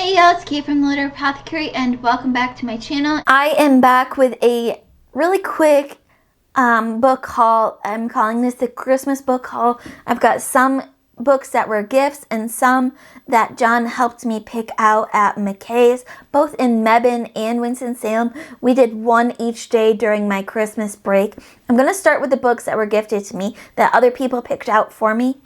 Hey y'all, it's Kate from the Little Apothecary and welcome back to my channel. I am back with a really quick book haul. I'm calling this the Christmas book haul. I've got some books that were gifts and some that John helped me pick out at McKay's, both in Mebane and Winston Salem. We did one each day during my Christmas break. I'm going to start with the books that were gifted to me that other people picked out for me.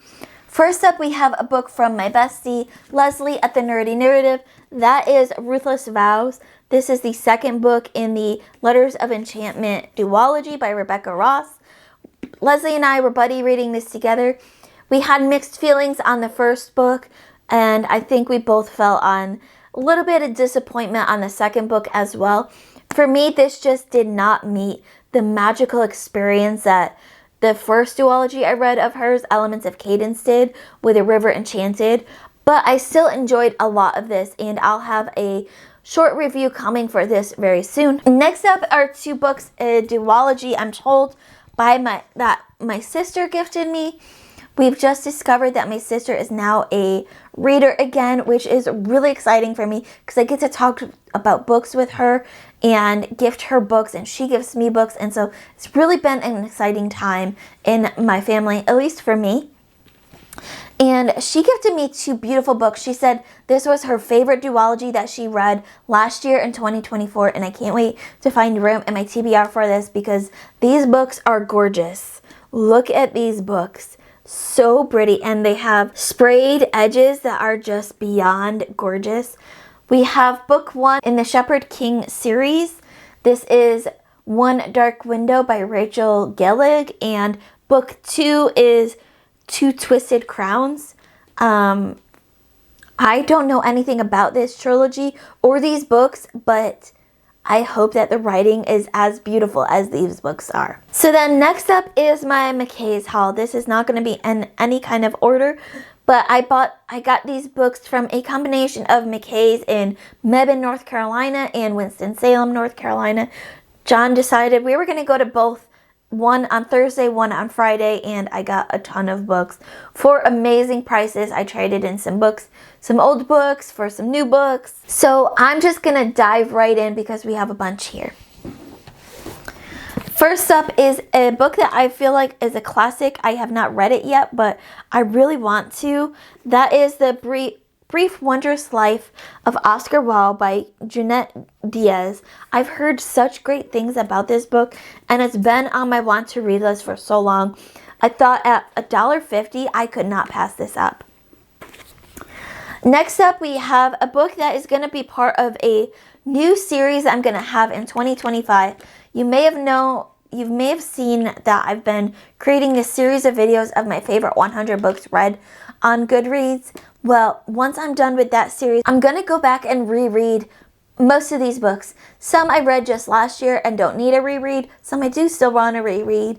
First up, we have a book from my bestie, Leslie at the Nerdy Narrative. That is Ruthless Vows. This is the second book in the Letters of Enchantment duology by Rebecca Ross. Leslie and I were buddy reading this together. We had mixed feelings on the first book, and I think we both felt on a little bit of disappointment on the second book as well. For me, this just did not meet the magical experience that the first duology I read of hers, Elements of Cadence, did with A River Enchanted. But I still enjoyed a lot of this, and I'll have a short review coming for this very soon. Next up are two books, a duology, I'm told, that my sister gifted me. We've just discovered that my sister is now a reader again, which is really exciting for me because I get to talk about books with her and gift her books, and she gives me books, and so it's really been an exciting time in my family, at least for me. And she gifted me two beautiful books. She said this was her favorite duology that she read last year in 2024, and I can't wait to find room in my TBR for this because these books are gorgeous. Look at these books. So pretty, and they have sprayed edges that are just beyond gorgeous. We have book one in the Shepherd King series. This is One Dark Window by Rachel Gellig, and book two is Two Twisted Crowns. I don't know anything about this trilogy or these books, but I hope that the writing is as beautiful as these books are. So then next up is my McKay's haul. This is not going to be in any kind of order, but I got these books from a combination of McKay's in Mebane, North Carolina and Winston-Salem, North Carolina. John decided we were going to go to both, one on Thursday, one on Friday, and I got a ton of books for amazing prices. I traded in some books, some old books for some new books. So I'm just gonna dive right in because we have a bunch here. First up is a book that I feel like is a classic. I have not read it yet, but I really want to. That is The Brief Wondrous Life of Oscar Wilde by Junette Diaz. I've heard such great things about this book, and it's been on my want to read list for so long. I thought at $1.50 I could not pass this up. Next up, we have a book that is going to be part of a new series I'm going to have in 2025. You may have seen that I've been creating a series of videos of my favorite 100 books read on Goodreads. Well, once I'm done with that series, I'm going to go back and reread most of these books. Some I read just last year and don't need a reread. Some I do still want to reread.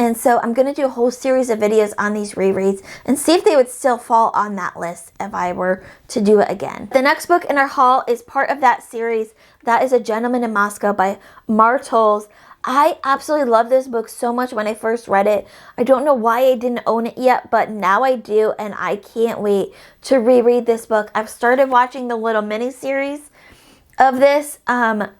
And so I'm going to do a whole series of videos on these rereads and see if they would still fall on that list if I were to do it again. The next book in our haul is part of that series. That is A Gentleman in Moscow by Mar Tolles. I absolutely love this book so much when I first read it. I don't know why I didn't own it yet, but now I do, and I can't wait to reread this book. I've started watching the little mini-series of this, and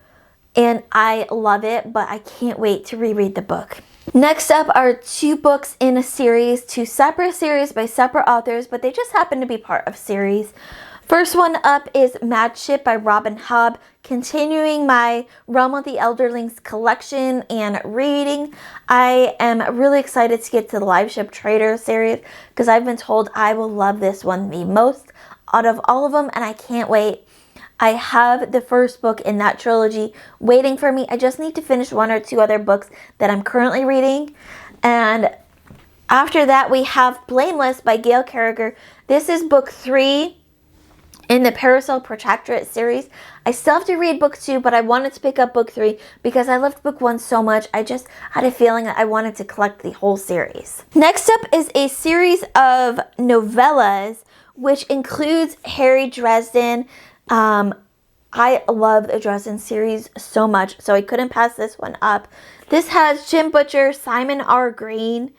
I love it, but I can't wait to reread the book. Next up are two books in a series, two separate series by separate authors, but they just happen to be part of series. First one up is Mad Ship by Robin Hobb, continuing my Realm of the Elderlings collection and reading. I am really excited to get to the Live Ship Trader series because I've been told I will love this one the most out of all of them, and I can't wait. I have the first book in that trilogy waiting for me. I just need to finish one or two other books that I'm currently reading. And after that, we have Blameless by Gail Carriger. This is book 3 in the Parasol Protectorate series. I still have to read book 2, but I wanted to pick up book 3 because I loved book 1 so much. I just had a feeling that I wanted to collect the whole series. Next up is a series of novellas, which includes Harry Dresden. I love the Dresden series so much, so I couldn't pass this one up. This has Jim Butcher, Simon R. Green,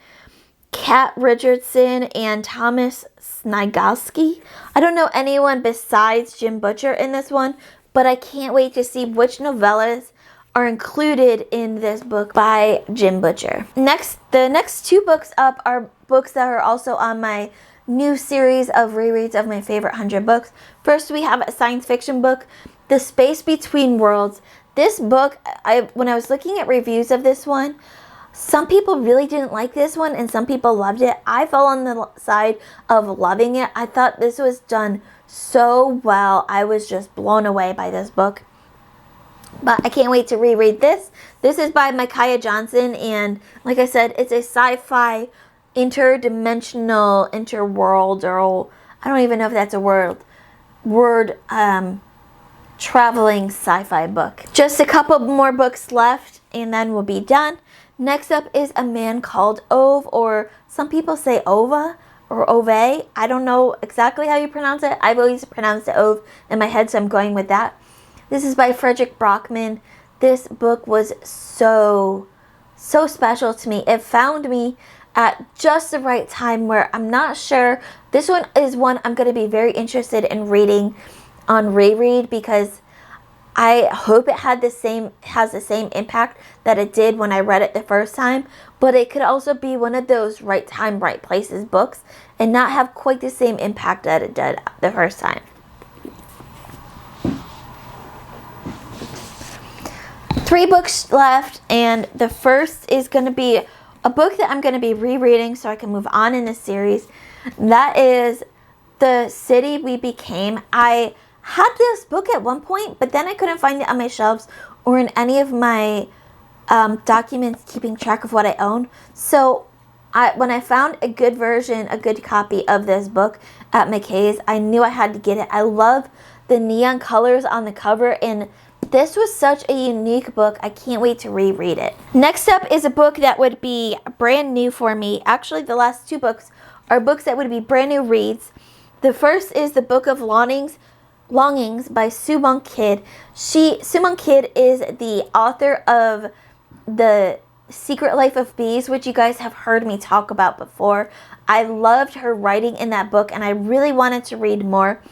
Kat Richardson and Thomas Snigalski. I don't know anyone besides Jim Butcher in this one, but I can't wait to see which novellas are included in this book by Jim Butcher. The next 2 books up are books that are also on my new series of rereads of my favorite 100 books. First, we have a science fiction book, The Space Between Worlds. This book, when I was looking at reviews of this one, some people really didn't like this one and some people loved it. I fell on the side of loving it. I thought this was done so well. I was just blown away by this book. But I can't wait to reread this. This is by Micaiah Johnson, and like I said, it's a sci-fi interdimensional, interworld, or I don't even know if that's a word traveling sci-fi book. Just a couple more books left and then we'll be done. Next up is A Man Called Ove, or some people say Ova or Ove. I don't know exactly how you pronounce it. I've always pronounced it Ove in my head, so I'm going with that. This is by Frederick Brockman. This book was so special to me. It found me at just the right time where I'm not sure. This one is one I'm going to be very interested in reading on reread, because I hope it has the same impact that it did when I read it the first time, but it could also be one of those right time, right places books and not have quite the same impact that it did the first time. 3 books left, and the first is going to be a book that I'm going to be rereading so I can move on in this series. That is The City We Became. I had this book at one point, but then I couldn't find it on my shelves or in any of my documents keeping track of what I own. So when I found a good version, a good copy of this book at McKay's, I knew I had to get it. I love the neon colors on the cover, and this was such a unique book. I can't wait to reread it. Next up is a book that would be brand new for me. Actually, the last 2 books are books that would be brand new reads. The first is The Book of Longings by Sue Monk Kidd. Sue Monk Kidd is the author of The Secret Life of Bees, which you guys have heard me talk about before. I loved her writing in that book, and I really wanted to read more.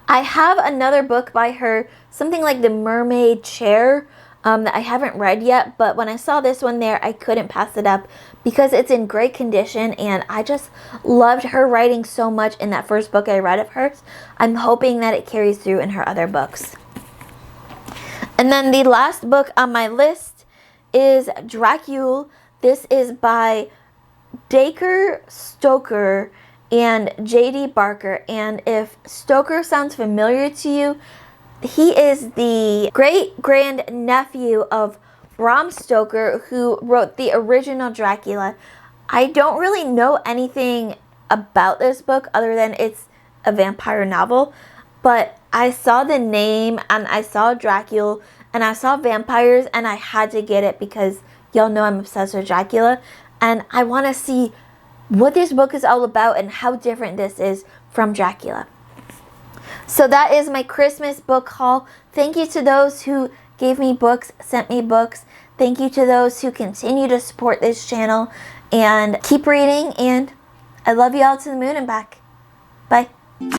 I have another book by her, something like The Mermaid Chair, that I haven't read yet, but when I saw this one there, I couldn't pass it up because it's in great condition, and I just loved her writing so much in that first book I read of hers. I'm hoping that it carries through in her other books. And then the last book on my list is Dracula. This is by Dacre Stoker and J.D. Barker, and if Stoker sounds familiar to you, he is the great-grand nephew of Bram Stoker, who wrote the original Dracula. I don't really know anything about this book other than it's a vampire novel, but I saw the name and I saw Dracula and I saw vampires and I had to get it because y'all know I'm obsessed with Dracula, and I want to see what this book is all about and how different this is from Dracula. So that is my Christmas book haul. Thank you to those who gave me books, sent me books. Thank you to those who continue to support this channel and keep reading, and I love you all to the moon and back. Bye.